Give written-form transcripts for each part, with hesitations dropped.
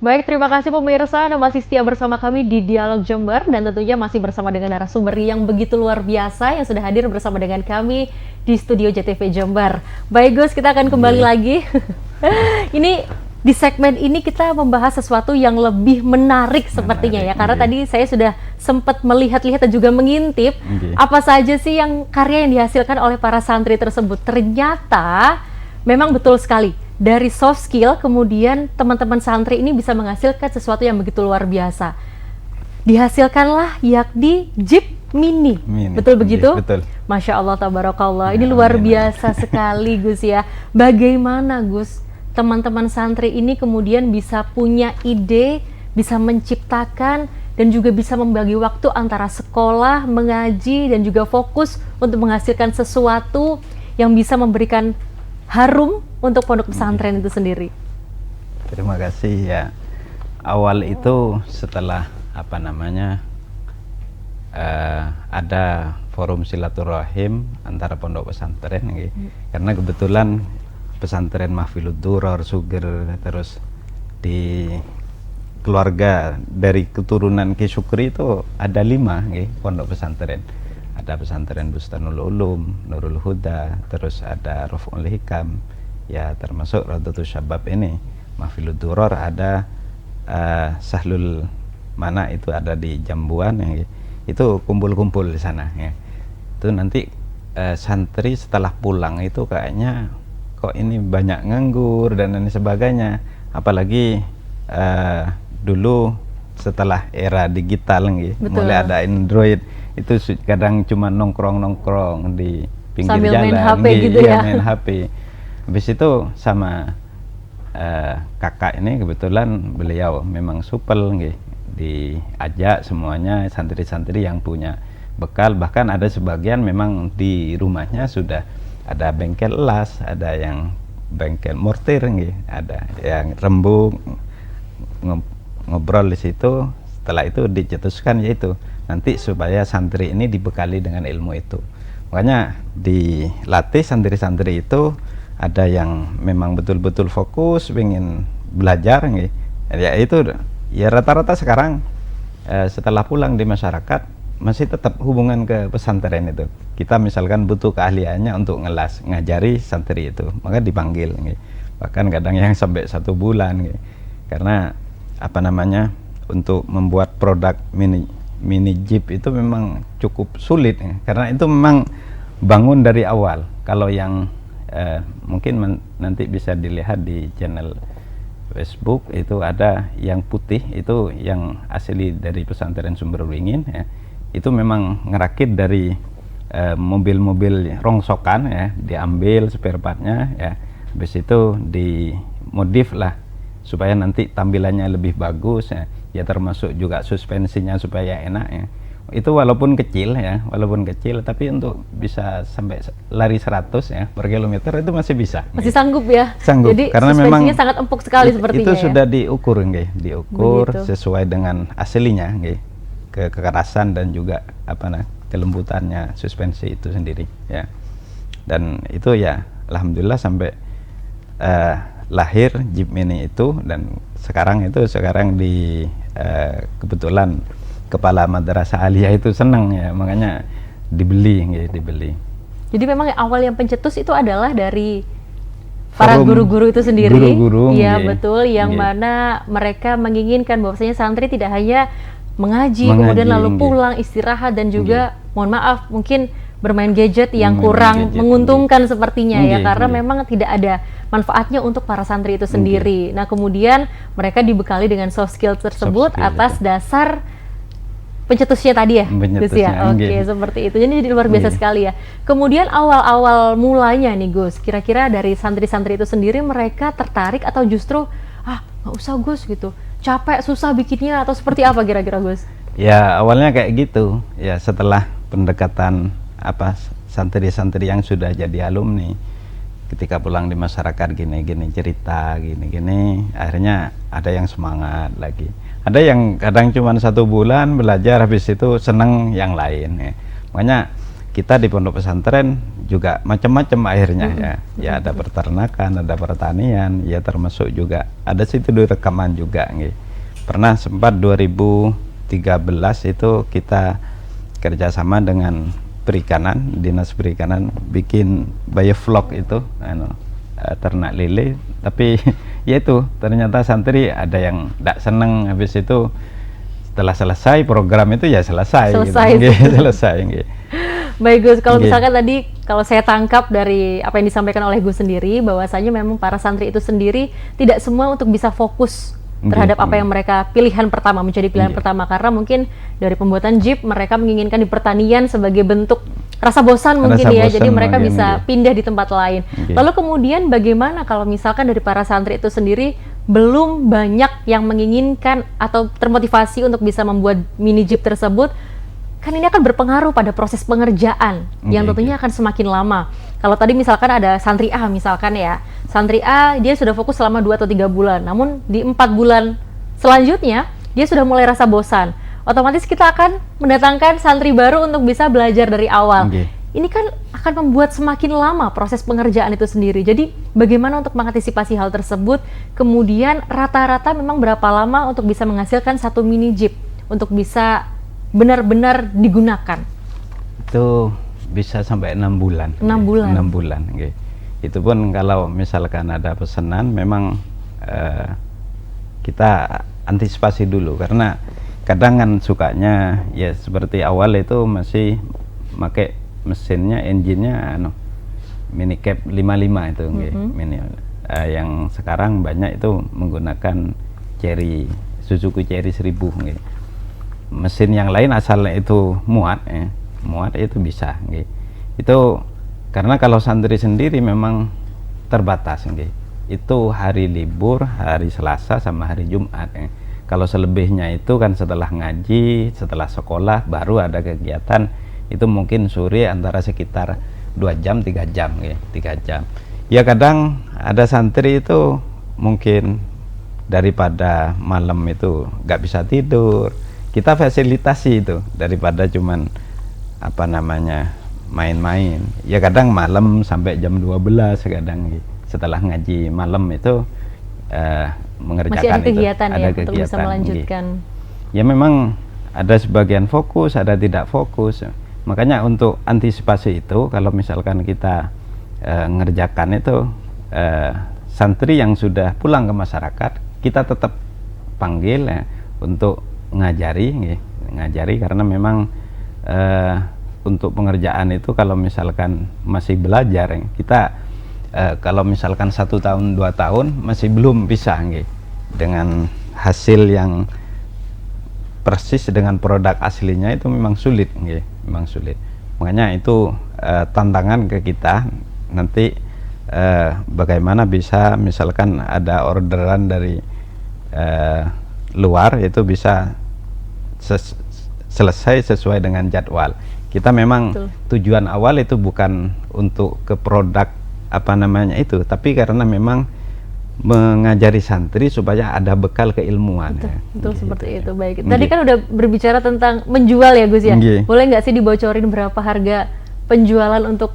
Baik, terima kasih pemirsa, Anda masih setia bersama kami di Dialog Jember dan tentunya masih bersama dengan narasumber yang begitu luar biasa yang sudah hadir bersama dengan kami di studio JTV Jember. Baik Gus, kita akan kembali lagi. Ini di segmen ini kita membahas sesuatu yang lebih menarik sepertinya ya, karena tadi saya sudah sempat melihat-lihat dan juga mengintip apa saja sih yang karya yang dihasilkan oleh para santri tersebut. Ternyata memang betul sekali. Dari soft skill, kemudian teman-teman santri ini bisa menghasilkan sesuatu yang begitu luar biasa. Dihasilkanlah yakni Jeep Mini. Betul begitu? Betul. Masya Allah, tabarakallah. Ini luar biasa sekali Gus ya. Bagaimana Gus, teman-teman santri ini kemudian bisa punya ide, bisa menciptakan, dan juga bisa membagi waktu antara sekolah, mengaji, dan juga fokus untuk menghasilkan sesuatu yang bisa memberikan harum untuk pondok pesantren itu sendiri. Terima kasih ya. Awal itu setelah ada forum silaturahim antara pondok pesantren, karena kebetulan pesantren Mahfilud Duror, Suger, terus di keluarga dari keturunan Ki Syukri itu ada 5 pondok pesantren. Ada pesantren Bustanul Ulum, Nurul Huda, terus ada Raf'ul Hikam, ya termasuk Raudatul Syabab ini. Mahfilud Duror ada Sahlul Mana itu ada di Jambuan, itu kumpul-kumpul di sana. Ya. Itu nanti santri setelah pulang itu kayaknya kok ini banyak nganggur dan lain sebagainya. Apalagi dulu setelah era digital, mulai ada Android. Itu kadang cuma nongkrong di pinggir sambil jalan, main HP gitu ya. Main HP. Habis itu sama kakak ini kebetulan beliau memang supel, diajak semuanya santri-santri yang punya bekal, bahkan ada sebagian memang di rumahnya sudah ada bengkel las, ada yang bengkel mortir, ada yang rembuk, ngobrol di situ. Setelah itu dicetuskan yaitu nanti supaya santri ini dibekali dengan ilmu itu. Makanya dilatih santri-santri itu ada yang memang betul-betul fokus ingin belajar, ya itu ya rata-rata sekarang setelah pulang di masyarakat masih tetap hubungan ke pesantren itu. Kita misalkan butuh keahliannya untuk ngajari santri itu, maka dipanggil, bahkan kadang yang sampai 1 bulan, karena untuk membuat produk mini Jeep itu memang cukup sulit, karena itu memang bangun dari awal. Kalau yang mungkin nanti bisa dilihat di channel Facebook, itu ada yang putih, itu yang asli dari pesantren Sumberberingin, ya. Itu memang ngerakit dari mobil-mobil rongsokan, ya, diambil spare partnya, ya, habis itu dimodif lah supaya nanti tampilannya lebih bagus, ya termasuk juga suspensinya supaya enak, ya. Itu walaupun kecil, tapi untuk bisa sampai lari 100 ya per kilometer itu masih bisa. Masih sanggup ya? Sanggup, jadi karena memang sangat empuk sekali sepertinya. Itu sudah diukur, diukur begitu, sesuai dengan aslinya, kekerasan dan juga kelembutannya suspensi itu sendiri, ya. Dan itu ya alhamdulillah sampai lahir Jeep Mini itu, dan sekarang di kebetulan kepala madrasah aliyah itu senang, ya, makanya dibeli. Jadi memang awal yang pencetus itu adalah dari para guru-guru itu sendiri, ya betul, yang mana mereka menginginkan bahwasanya santri tidak hanya mengaji kemudian lalu pulang istirahat dan juga mohon maaf mungkin bermain gadget yang kurang menguntungkan sepertinya, ya, karena memang tidak ada manfaatnya untuk para santri itu sendiri. Nah kemudian mereka dibekali dengan soft skill tersebut atas dasar pencetusnya tadi, ya, Gus, ya. Oke, seperti itu. Jadi luar biasa sekali, ya. Kemudian awal-awal mulanya nih Gus, kira-kira dari santri-santri itu sendiri mereka tertarik atau justru nggak usah Gus gitu, capek susah bikinnya, atau seperti apa kira-kira Gus? Ya awalnya kayak gitu, ya setelah pendekatan santri-santri yang sudah jadi alumni, ketika pulang di masyarakat gini-gini cerita gini-gini, akhirnya ada yang semangat lagi, ada yang kadang cuma 1 bulan belajar habis itu seneng yang lain ya. Makanya kita di pondok pesantren juga macam-macam akhirnya ya ada peternakan, ada pertanian, ya termasuk juga ada situ di rekaman juga nih. Pernah sempat 2013 itu kita kerjasama dengan perikanan, dinas perikanan, bikin biovlog itu ternak lele, tapi ya itu ternyata santri ada yang tidak seneng, habis itu setelah selesai program itu ya selesai gitu. Selesai gitu. Baik Gus, kalau misalkan tadi kalau saya tangkap dari apa yang disampaikan oleh Gus sendiri, bahwasanya memang para santri itu sendiri tidak semua untuk bisa fokus terhadap apa yang mereka pilihan pertama, menjadi pilihan pertama, karena mungkin dari pembuatan jeep mereka menginginkan di pertanian sebagai bentuk rasa bosan mungkin ya, jadi mereka bisa pindah di tempat lain. Lalu kemudian bagaimana kalau misalkan dari para santri itu sendiri belum banyak yang menginginkan atau termotivasi untuk bisa membuat mini jeep tersebut, kan ini akan berpengaruh pada proses pengerjaan yang tentunya akan semakin lama. Kalau tadi misalkan ada santri A misalkan ya, santri A dia sudah fokus selama 2 atau 3 bulan, namun di 4 bulan selanjutnya dia sudah mulai rasa bosan. Otomatis kita akan mendatangkan santri baru untuk bisa belajar dari awal. Ini kan akan membuat semakin lama proses pengerjaan itu sendiri. Jadi bagaimana untuk mengantisipasi hal tersebut? Kemudian rata-rata memang berapa lama untuk bisa menghasilkan 1 mini jeep untuk bisa benar-benar digunakan? Itu bisa sampai 6 bulan. 6 bulan. 6 bulan. Itu pun kalau misalkan ada pesanan, memang kita antisipasi dulu, karena kadang kan sukanya ya seperti awal itu masih pakai mesinnya, engine-nya mini cap 55 itu mini. Yang sekarang banyak itu menggunakan Chery, Suzuki Chery 1000 mesin yang lain asalnya itu muat itu bisa itu, karena kalau santri sendiri memang terbatas itu hari libur, hari Selasa sama hari Jumat kalau selebihnya itu kan setelah ngaji, setelah sekolah baru ada kegiatan, itu mungkin sore antara sekitar 2 jam 3 jam 3 jam ya. Kadang ada santri itu mungkin daripada malam itu nggak bisa tidur, kita fasilitasi itu, daripada cuman apa namanya main-main ya, kadang malam sampai jam 12 kadang setelah ngaji malam itu mengerjakan. Masih ada kegiatan itu ada kegiatan untuk bisa melanjutkan ya. Memang ada sebagian fokus, ada tidak fokus, makanya untuk antisipasi itu kalau misalkan kita ngerjakan itu santri yang sudah pulang ke masyarakat kita tetap panggil untuk ngajari karena memang untuk pengerjaan itu kalau misalkan masih belajar kita kalau misalkan 1 tahun 2 tahun masih belum bisa dengan hasil yang persis dengan produk aslinya, itu memang sulit memang sulit. Makanya itu tantangan ke kita nanti, bagaimana bisa misalkan ada orderan dari luar itu bisa selesai sesuai dengan jadwal. Kita memang tujuan awal itu bukan untuk ke produk apa namanya itu, tapi karena memang mengajari santri supaya ada bekal keilmuan. Betul seperti itu. Baik. Tadi kan udah berbicara tentang menjual ya Gus ya. Boleh nggak sih dibocorin berapa harga penjualan untuk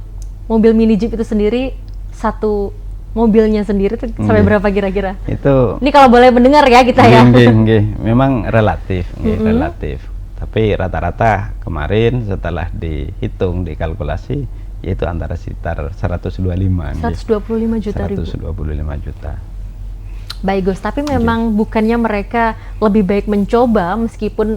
mobil mini jeep itu sendiri, satu mobilnya sendiri sampai berapa kira-kira? Itu. Ini kalau boleh mendengar ya kita ya. Memang relatif, relatif. Tapi rata-rata kemarin setelah dihitung, dikalkulasi, yaitu antara sekitar 125 juta. 125 juta. Baik Gus, tapi memang bukannya mereka lebih baik mencoba meskipun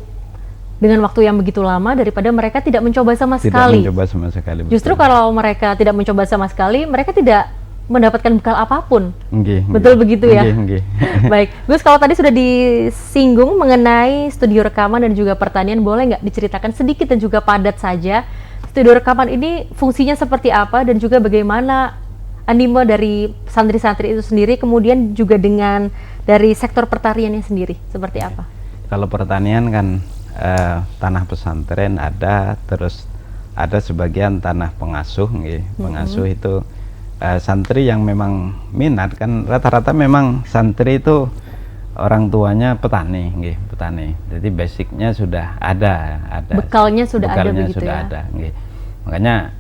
dengan waktu yang begitu lama daripada mereka tidak mencoba sama sekali. Tidak mencoba sama sekali. Justru kalau mereka tidak mencoba sama sekali, mereka tidak mendapatkan bekal apapun. Betul begitu ya? Baik, Gus, kalau tadi sudah disinggung mengenai studio rekaman dan juga pertanian, boleh nggak diceritakan sedikit dan juga padat saja studio rekaman ini fungsinya seperti apa dan juga bagaimana anime dari santri-santri itu sendiri, kemudian juga dengan dari sektor pertaniannya sendiri seperti apa? Kalau pertanian kan tanah pesantren ada, terus ada sebagian tanah pengasuh, pengasuh itu santri yang memang minat, kan rata-rata memang santri itu orang tuanya petani, petani. Jadi basicnya sudah ada. Bekalnya sudah ada begitu sudah ya. Ada, makanya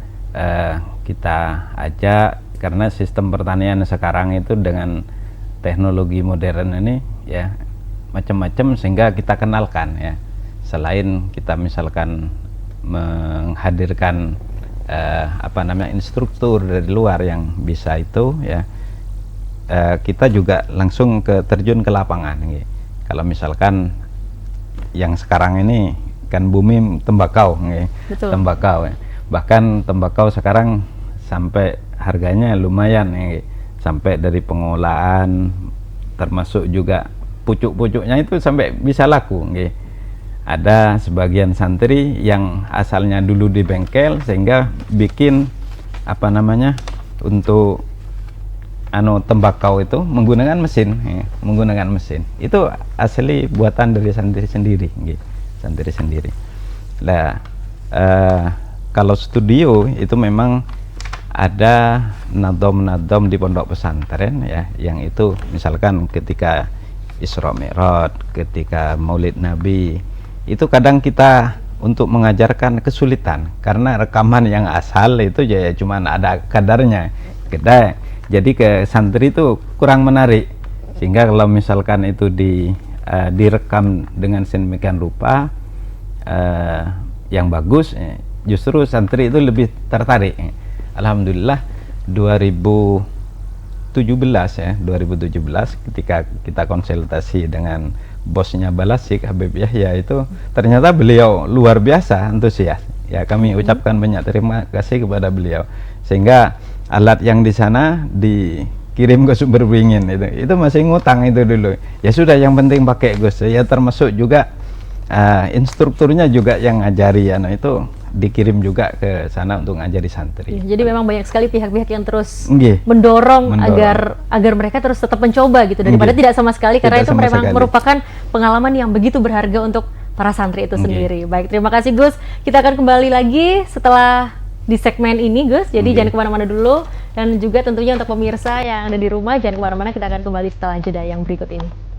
kita ajak, karena sistem pertanian sekarang itu dengan teknologi modern ini ya macam-macam, sehingga kita kenalkan ya. Selain kita misalkan menghadirkan instruktur dari luar yang bisa itu ya, kita juga langsung terjun ke lapangan. Kalau misalkan yang sekarang ini kan bumi tembakau, tembakau ya. Bahkan tembakau sekarang sampai harganya lumayan, sampai dari pengolahan termasuk juga pucuk-pucuknya itu sampai bisa laku. Ada sebagian santri yang asalnya dulu di bengkel, sehingga bikin untuk tembakau itu menggunakan mesin, itu asli buatan dari santri sendiri, Nah, kalau studio itu memang ada nadom di pondok pesantren ya, yang itu misalkan ketika Isra Mi'raj, ketika Maulid Nabi, itu kadang kita untuk mengajarkan kesulitan, karena rekaman yang asal itu ya cuman ada kadarnya. Jadi ke santri itu kurang menarik, sehingga kalau misalkan itu direkam dengan sedemikian rupa yang bagus, justru santri itu lebih tertarik. Alhamdulillah 2017 ketika kita konsultasi dengan bosnya Balasik, Habib Yahya, itu ternyata beliau luar biasa antusias ya. Kami ucapkan banyak terima kasih kepada beliau, sehingga alat yang di sana dikirim ke Sumber Beringin, itu masih ngutang itu dulu. Ya sudah, yang penting pakai Gus ya, termasuk juga instrukturnya juga yang ngajari itu dikirim juga ke sana untuk ngajari santri. Ya, jadi memang banyak sekali pihak-pihak yang terus mendorong agar mereka terus tetap mencoba gitu, daripada tidak sama sekali, karena itu memang merupakan pengalaman yang begitu berharga untuk para santri itu sendiri. Baik, terima kasih Gus. Kita akan kembali lagi setelah di segmen ini Gus, jadi jangan kemana-mana dulu, dan juga tentunya untuk pemirsa yang ada di rumah jangan kemana-mana, kita akan kembali setelah jeda yang berikut ini.